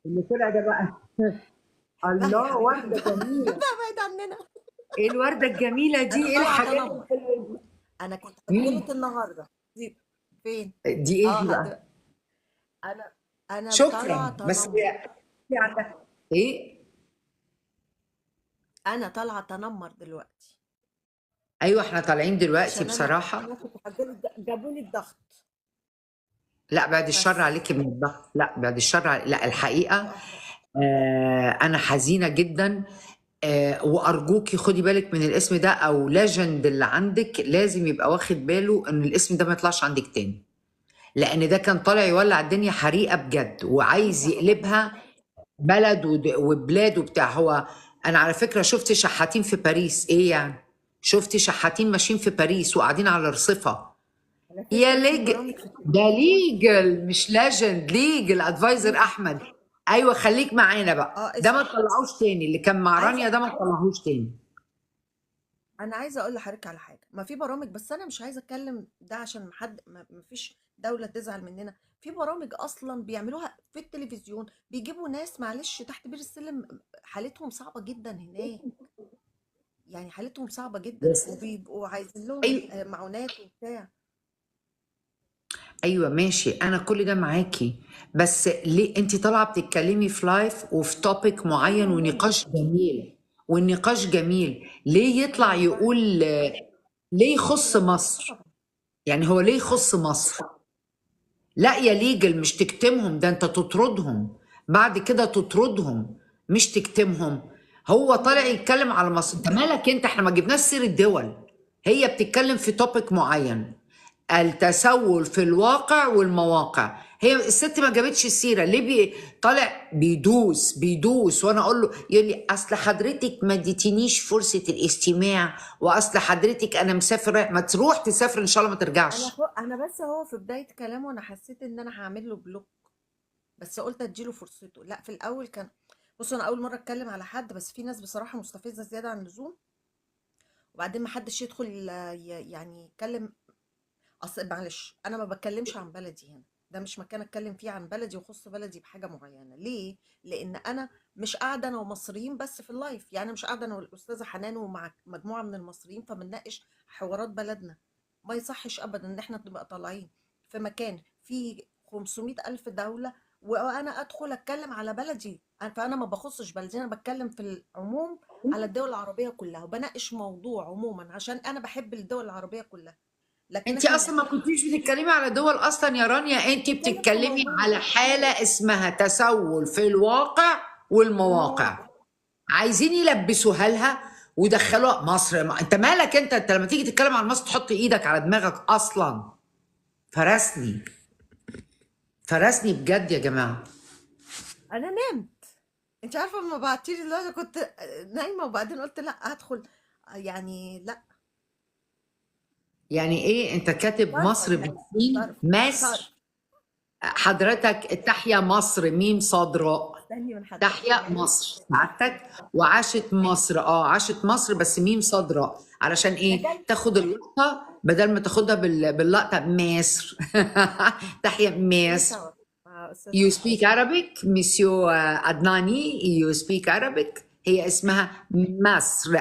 اللي طلع ده بقى لا يا الله، حبيبي وردة جميلة. بعد عننا. ايه الوردة الجميلة دي؟ انا ايه طالعه الحاجات تنمر، الحلوة دي؟ انا كنت مين اجلت النهارده. دي فين؟ دي؟ ايه اه دي بقى؟ انا طالعه شكرا. بس تنمر. هي عندها ايه؟ انا طالعه تنمر دلوقتي ايوه احنا طالعين دلوقتي عشان انا بصراحة. كنت هجلت، جابوا لي الضغط. لا بعد الشر بس عليكي من الضغط، لا بعد الشر لا الحقيقة واحده. انا حزينة جدا. وارجوكي خدي بالك من الاسم ده، او ليجند اللي عندك لازم يبقى واخد باله ان الاسم ده ما يطلعش عندك تاني، لان ده كان طالع يولع الدنيا حريقة بجد وعايز انت هو يقلبها بلد وبلاد وبتاع. هو انا على فكرة شفت شحاتين في باريس، ايه يعني؟ شفت شحاتين ماشيين في باريس وقاعدين على رصفة. على يا فكره في برامج في ده التلفزيون. ليجل مش ليجند، ليجل ادفايزر ليجل. احمد. ايوه خليك معانا بقى، ده ما اسمع، تطلعوش تاني، اللي كان مع رانيا عايزه ده ما تطلعوش تاني. انا عايزه اقول لحضرتك على حاجه. ما في برامج، بس انا مش عايزه اتكلم ده عشان محد، ما فيش دوله تزعل مننا. في برامج اصلا بيعملوها في التلفزيون، بيجيبوا ناس معلش تحت بير السلم، حالتهم صعبه جدا هناك. يعني حالتهم صعبه جدا بس وبيبقوا عايزين لهم ايوه معونات وبتاع. ايوه ماشي، انا كل ده معاكي، بس ليه انت طالعه بتتكلمي في لايف وفي توبيك معين ايوه ماما. ونقاش جميل؟ والنقاش جميل، ليه يطلع انا بقى يقول ليه يخص مصر؟ طبعا. يعني هو ليه يخص مصر؟ لا يا ليجل مش تكتمهم، ده انت تطردهم، بعد كده تطردهم مش تكتمهم. هو طالع يتكلم على مصر، انت مالك انت؟ احنا ما جبناش سيرة الدول، هي بتتكلم في توبيك معين، التسول في الواقع والمواقع. هي الست ما جابتش السيره ليه؟ طالع بيدوس وانا اقول له، يقول لي اصل حضرتك ما اديتنيش فرصه الاستماع، واصل حضرتك انا مسافر. ما تروح تسافر ان شاء الله ما ترجعش. انا بس هو في بدايه كلامه انا حسيت ان انا هعمل له بلوك، بس قلت اديله فرصته. لا في الاول كان، بص انا اول مره اتكلم على حد، بس في ناس بصراحه مستفزه زياده عن اللزوم. وبعدين ما حدش يدخل يعني يتكلم. اصل معلش انا ما بتكلمش عن بلدي هنا، ده مش مكان اتكلم فيه عن بلدي وخص بلدي بحاجه معينه. ليه؟ لان انا مش قاعده انا ومصريين بس في اللايف، يعني مش قاعده انا والاستاذه حنان ومع مجموعه من المصريين فبنناقش حوارات بلدنا. ما يصحش ابدا ان احنا نبقى طالعين في مكان فيه 500 الف دوله وانا ادخل اتكلم على بلدي. فانا ما بخصش بلدي، انا بتكلم في العموم على الدول العربيه كلها، وبناقش موضوع عموما عشان انا بحب الدول العربيه كلها. لكن انت احنا اصلا ما نتكلم، كنتيش بتتكلمي على دول اصلا يا رانيا، انت بتكلم في بتتكلمي موضوع على حاله اسمها تسول في الواقع والمواقع. والمواقف. عايزين يلبسوها لها ودخلوها مصر. انت مالك انت لما تيجي تتكلم عن مصر تحط ايدك على دماغك اصلا؟ فرسني، فرسني بجد يا جماعه. انا نمت. انت عارفه لما بعتيلي دلوقتي كنت نايمه، وبعدين قلت لا هدخل. يعني لا. يعني ايه انت كاتب صرفه مصر يعني، بالسين صرف مصر؟ صرف. حضرتك تحيا مصر ميم صاد راء، استني من حضرتك تحيا يعني. مصر سعادتك. وعاشت مصر، عاشت مصر بس ميم صاد راء، علشان ده ايه؟ جاي. تاخد اللقطه بدل ما تاخدها باللقطه مصر. تحيا في مصر. سوا مع استاذ You احمد. speak Arabic مسيو عدناني؟ You speak Arabic؟ هي اسمها مصر،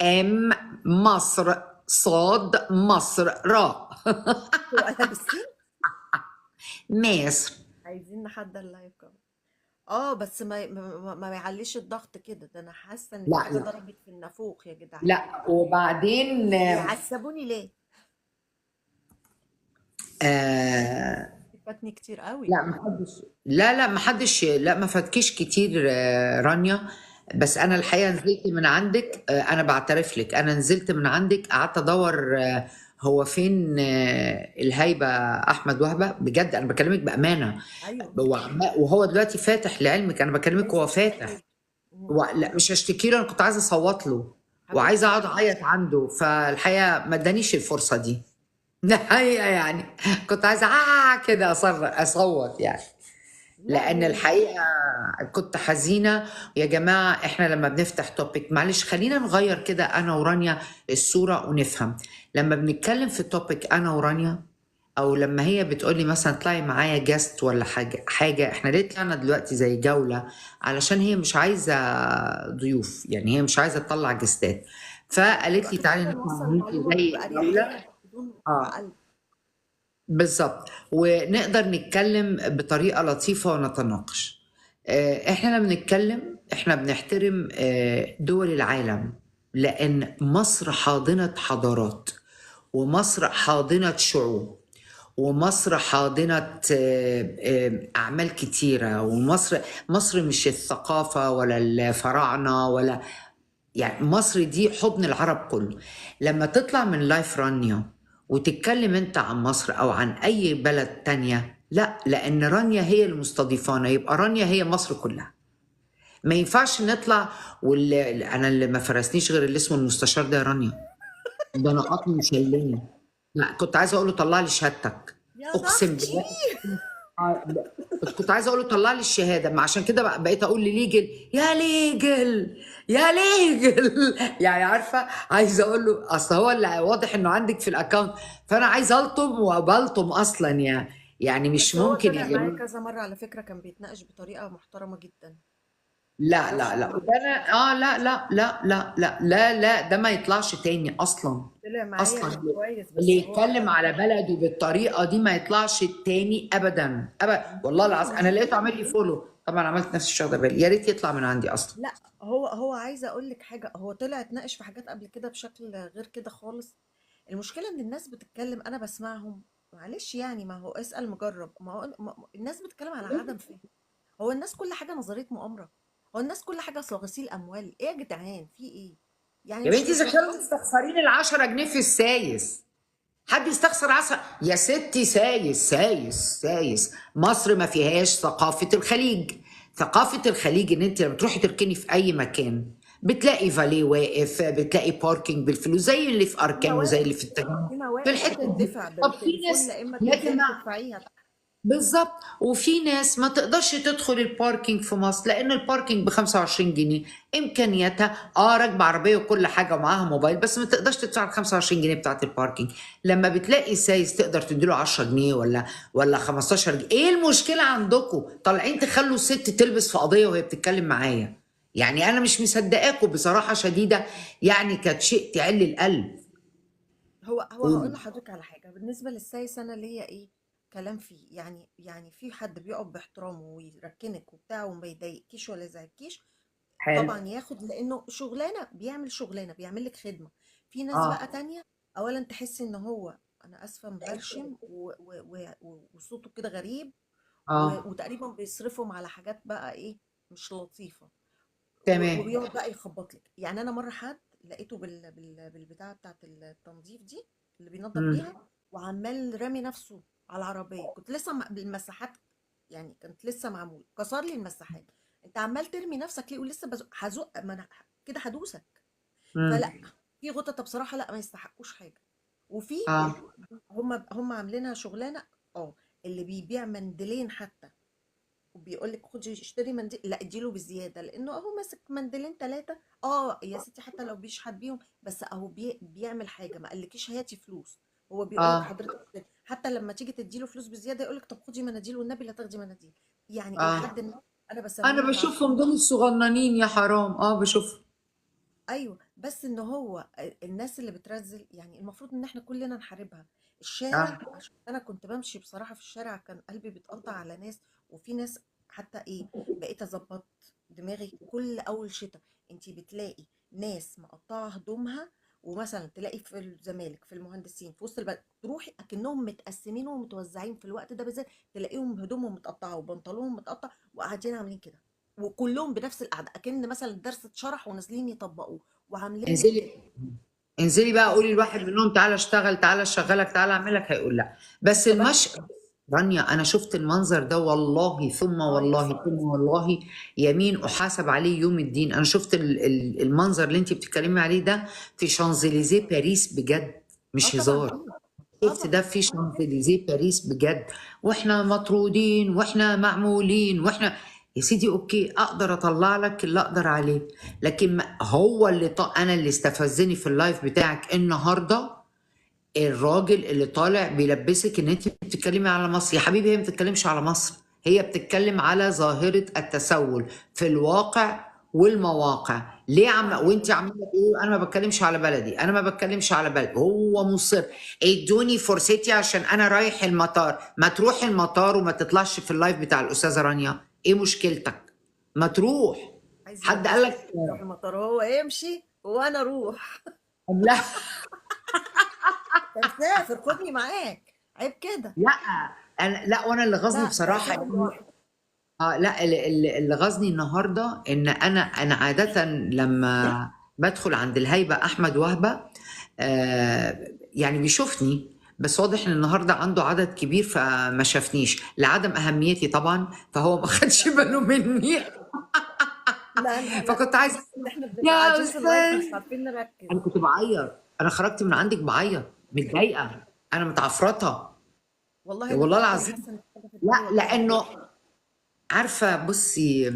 ام مصر صاد مصر راء. هو قالها بالسين. مصر. عايزين نحضر اللايف كمان. بس ما يعليش الضغط كده. ده انا حاسه ان في لا حاجه لا ضربت في النافوخ يا جدعان. لا وبعدين بيعذبوني ليه؟ آه فاتني كتير قوي. لا محدش، لا محدش، لا ما فاتكيش كتير رانيا. بس انا الحقيقه نزلت من عندك، انا بعترف لك انا نزلت من عندك قعدت ادور هو فين الهيبه احمد وهبه، بجد انا بكلمك بامانه. ايوه وهو دلوقتي فاتح لعلمك، انا بكلمك عايزه هو اشتكي فاتح. له. لا مش هشتكي له، انا كنت عايزه اصوت له وعايزه حبيبتي. اقعد اعيط عنده، فالحقيقه ما ادانيش الفرصه دي. الحقيقه يعني كنت عايزه كده اصوت يعني، لا لان هي الحقيقه كنت حزينه. يا جماعه احنا لما بنفتح توبيك، معلش خلينا نغير كده انا ورانيا الصوره ونفهم. لما بنتكلم في توبيك انا ورانيا او لما هي بتقولي مثلا اطلعي معايا جاست ولا حاجه احنا ليه طلعنا دلوقتي زي جوله، علشان هي مش عايزه ضيوف، يعني هي مش عايزه تطلع جستات، فقالت لي عشان تعالي كده نطلع نوصل معاكي المعلومة زي جوله. بأريحية بدون وجع اه قلب. بالظبط، ونقدر نتكلم بطريقة لطيفة ونتناقش. احنا لما بنتكلم احنا بنحترم دول العالم، لأن مصر حاضنة حضارات، ومصر حاضنة شعوب، ومصر حاضنة أعمال كتيرة، مصر مش الثقافة ولا الفراعنة ولا، يعني مصر دي حضن العرب كله. لما تطلع من لايف رانيا وتتكلم انت عن مصر او عن اي بلد تانية، لا، لان رانيا هي المستضيفانة، يبقى رانيا هي مصر كلها. ما ينفعش نطلع انا اللي ما فرسنيش غير اللي اسمه المستشار ده يا رانيا، ده انا قطمي مشلني. لا كنت عايزه اقول له طلع لي شهادتك، يا اقسم ضغطي. بالله. كنت عايزه اقول له طلع لي الشهاده، ما عشان كده بقيت اقول لليجل يا ليجل يا ليجل يعني عارفه، عايزه اقول له اصل هو اللي واضح انه عندك في الاكونت، فانا عايزه الطم وبلطم اصلا، يعني مش بس هو ممكن يا طلع معايا جماعه. كذا مرة على فكرة، كان بيتناقش بطريقة محترمة جدا. لا معرفش لا لا هو ده انا لا لا لا لا لا لا لا، ده ما يطلعش تاني اصلا. طلع معايا اصلا كان كويس، اللي بس هو يتكلم على بلده بالطريقه دي ما يطلعش تاني ابدا ابدا، والله العظيم انا لقيته عامل لي فولو، طبعا عملت نفسي مش واخده بالي، يا ريت يطلع من عندي اصلا. لا، هو عايزه اقول لك حاجه، هو طلع اتناقش في حاجات قبل كده بشكل غير كده خالص. المشكله ان الناس بتتكلم انا بسمعهم، معلش يعني، ما هو اسال مجرب، الناس بتتكلم على عدم فهم. هو الناس كل حاجه نظريه مؤامره؟ هو الناس كل حاجه اصل غسيل اموال؟ ايه يا جدعان، في ايه؟ يعني يا مش بنتي اذا كانوا للدرجه. مستخسرين ال 10 جنيه في السايس، حد يستخسر 10 يا ستي؟ سايس سايس سايس، مصر ما فيهاش ثقافة الخليج. ثقافة الخليج ان انت لما تروحي تركني في اي مكان بتلاقي فاليه واقف، بتلاقي باركينج بالفلوس زي اللي في في اركان وزي اللي مواقف في التجمع، في في مواقف الحتة دي. بتدفع طب في بالتليفون، ناس، لا اما يا تنزلي جماعة تدفعيها. بالظبط، وفي ناس ما تقدرش تدخل الباركينج في مصر لان الباركينج ب 25 جنيه، امكانياتها راكبه عربيه وكل حاجه ومعاها موبايل، بس ما تقدرش تدفع ال 25 جنيه بتاعت الباركينج. لما بتلاقي سايس تقدر تديله 10 جنيه ولا 15 جنيه، ايه المشكله عندكم؟ طالعين تخلوا الست تلبس في قضيه وهي بتتكلم معايا، يعني انا مش مصدقاكم بصراحه شديده، يعني كانت شيء تعل القلب. هو هقول قولي. لحضرتك على حاجه بالنسبه للسايس، انا ليا ايه كلام فيه، يعني في حد بيقف باحترامه ويركنك وبتاع وما يضايقكيش ولا يزعجكيش، حلو. طبعا ياخد، لانه شغلانه، بيعمل شغلانه، بيعمل لك خدمه. في ناس اه بقى تانية، اولا تحسي ان هو، انا اسفه، مبرشم وصوته كده غريب، اه وتقريبا بيصرفهم على حاجات بقى ايه، مش لطيفه، تمام. وبيقعد بقى يخبط لك. يعني انا مره حد لقيته بالبتاعه بتاعه التنظيف دي اللي بينظف مم. بيها، وعمال رامي نفسه على العربيه، كنت لسه بالمساحات، يعني كانت لسه معمول، كسر لي المساحات. انت عمال ترمي نفسك ليه؟ ولسه هزق، ما انا كده هدوسك. مم. فلا، في غطة بصراحه لا، ما يستحقوش حاجه. وفي اه هم عاملينها شغلانه. اه، اللي بيبيع منديلين حتى، وبيقول لك خدي اشتري منديل، لا اديله بالزياده، لانه اهو ماسك منديلين ثلاثه. اه يا ستي، حتى لو بيشحت بيهم، بس اهو بيعمل حاجه، ما قالكيش هاتي فلوس. هو بيقول لك اه حضرتك حتى لما تيجي تديله فلوس بزياده يقول لك طب خدي مناديل، والنبي لا تاخدي مناديل. يعني الى اه حد ما انا انا بسميهم بشوفهم تعشف. دول الصغننين يا حرام، بشوفهم. ايوه، بس ان هو الناس اللي بترزل، يعني المفروض ان احنا كلنا نحاربها. الشارع، اه عشان انا كنت بمشي بصراحه في الشارع كان قلبي بيتقطع على ناس. وفي ناس حتى ايه، بقيت اظبط دماغي كل اول شتاء. انتي بتلاقي ناس مقطعه هدومها، ومثلا تلاقي في الزمالك في المهندسين في وسط البلد، تروحي اكنهم متقسمين ومتوزعين في الوقت ده بالذات، تلاقيهم هدومهم متقطعه وبنطلونهم متقطع وقاعدين عاملين كده، وكلهم بنفس القعده، اكن مثلا الدرس اتشرح ونازلين يطبقوه، وعاملين لك انزلي، كده. انزلي بقى عايزه قولي اقول لواحد منهم تعالى اشتغل، تعالى اشغلك، تعالى اعملك، هيقول لا. بس طب انا، المشي، رانيا انا شفت المنظر ده والله ثم يا والله ستي، ثم والله، يمين احاسب عليه يوم الدين. انا شفت المنظر اللي انت بتتكلمي عليه ده في شانزليزيه باريس بجد، اه مش طبعا هزار. فيه، شفت ده طبعا. في شانزليزيه باريس بجد، واحنا مطرودين واحنا معمولين واحنا، يا سيدي اوكي اقدر اطلع لك اللي اقدر عليه، لكن هو اللي انا اللي استفزني في اللايف بتاعك النهارده الراجل اللي طالع بيلبسك ان انت بتتكلمي على مصر. يا حبيبي هي ما بتتكلمش على مصر، هي بتتكلم على ظاهرة التسول في الواقع والمواقع. ليه وانت عماله تقول انا ما بتكلمش على بلدي، انا ما بتكلمش على بلدي. هو مصر ادوني فرصتي عشان انا رايح المطار. ما تروح المطار وما تطلعش في اللايف بتاع الاستاذه رانيا، ايه مشكلتك؟ ما تروح. عايز حد قال يلبسني لك؟ يروح المطار، هو يمشي وانا اروح. لا طب سافر خدني معاك، عيب كده. لا لا، وانا اللي غزني لا ده بصراحه هسافر لوحدي. لا اللي غزني النهارده ان انا عاده لما بدخل عند الهيبه احمد وهبه يعني بيشوفني، بس واضح ان النهارده عنده عدد كبير فما شافنيش لعدم اهميتي طبعا، فهو ما خدش باله مني. لا لا، فكنت عايزه ان احنا بنبقى يا قاعدين في اللايف استاذ، مش عارفين نركز. انا كنت بعيط. انا خرجت من عندك بعيط، متضايقه، انا متعفرطه والله انا والله بجد انا العظيم. حاسه ان في حاجه في دماغي لا والله لانه بجد. عارفه بصي،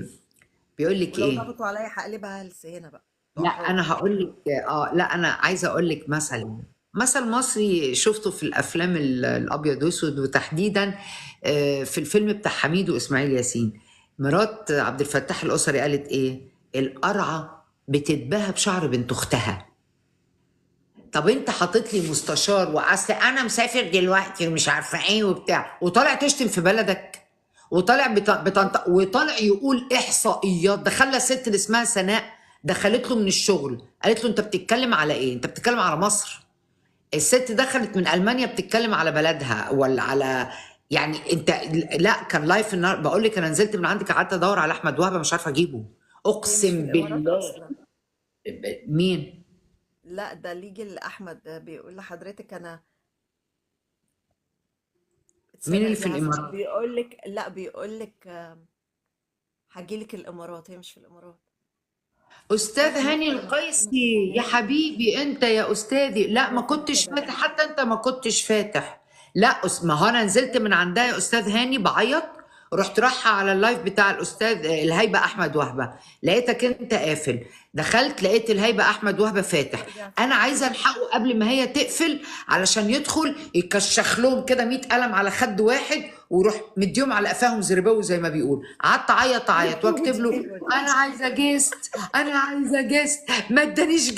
بيقول لك ولو ايه. ضغطوا عليا هقلبها هلس هنا بقى، لا طحال. انا هقول لك لا انا عايزه اقول لك مثل مصري شفته في الافلام الابيض واسود، وتحديدا في الفيلم بتاع حميد واسماعيل ياسين. مرات عبد الفتاح الاسري قالت ايه؟ القرعه بتتباهى بشعر بنت اختها. طب انت حاطط لي مستشار واصل انا مسافر دلوقتي ومش عارفه ايه وبتاع، وطالع تشتم في بلدك، وطالع وطالع يقول احصائيات. ده خلى الست اللي اسمها سناء دخلت له من الشغل، قالت له انت بتتكلم على ايه؟ انت بتتكلم على مصر؟ الست دخلت من المانيا بتتكلم على بلدها ولا على يعني انت؟ لا كان لايف النهار بقول لك، انا نزلت من عندك قعدت ادور على احمد وهبه مش عارفه اجيبه، هي مش في اقسم الامارات بالله. اصلا. مين؟ لا ده ليجي الاحمد ده بيقول لحضرتك انا مين اللي اتسرق في جهازها، الامارات؟ بيقول لك لا بيقول لك هاجي لك الامارات، هي مش في الامارات. استاذ عارف هاني المقطع لما كنا في القيسي يا الطياره؟ حبيبي، انت يا استاذي. لا ما هو كان كنتش كده. فاتح، حتى انت ما كنتش فاتح. لا ما هو انا نزلت من عندها يا استاذ هاني بعيط، رحت رايحه على اللايف بتاع الاستاذ الهيبه احمد وهبه، لقيتك انت قافل. دخلت لقيت الهيبه احمد وهبه فاتح. ارجع انا فتح. عايزه الحقه قبل ما هي تقفل علشان يدخل يكشخ لهم كده 100 قلم على خد واحد ويروح مديهم على قفاهم زرباوي زي ما بيقول. قعدت اعيط واكتب ودي له حلوه دي. انا عايزه جيست، انا عايزه جيست، ما ادانيش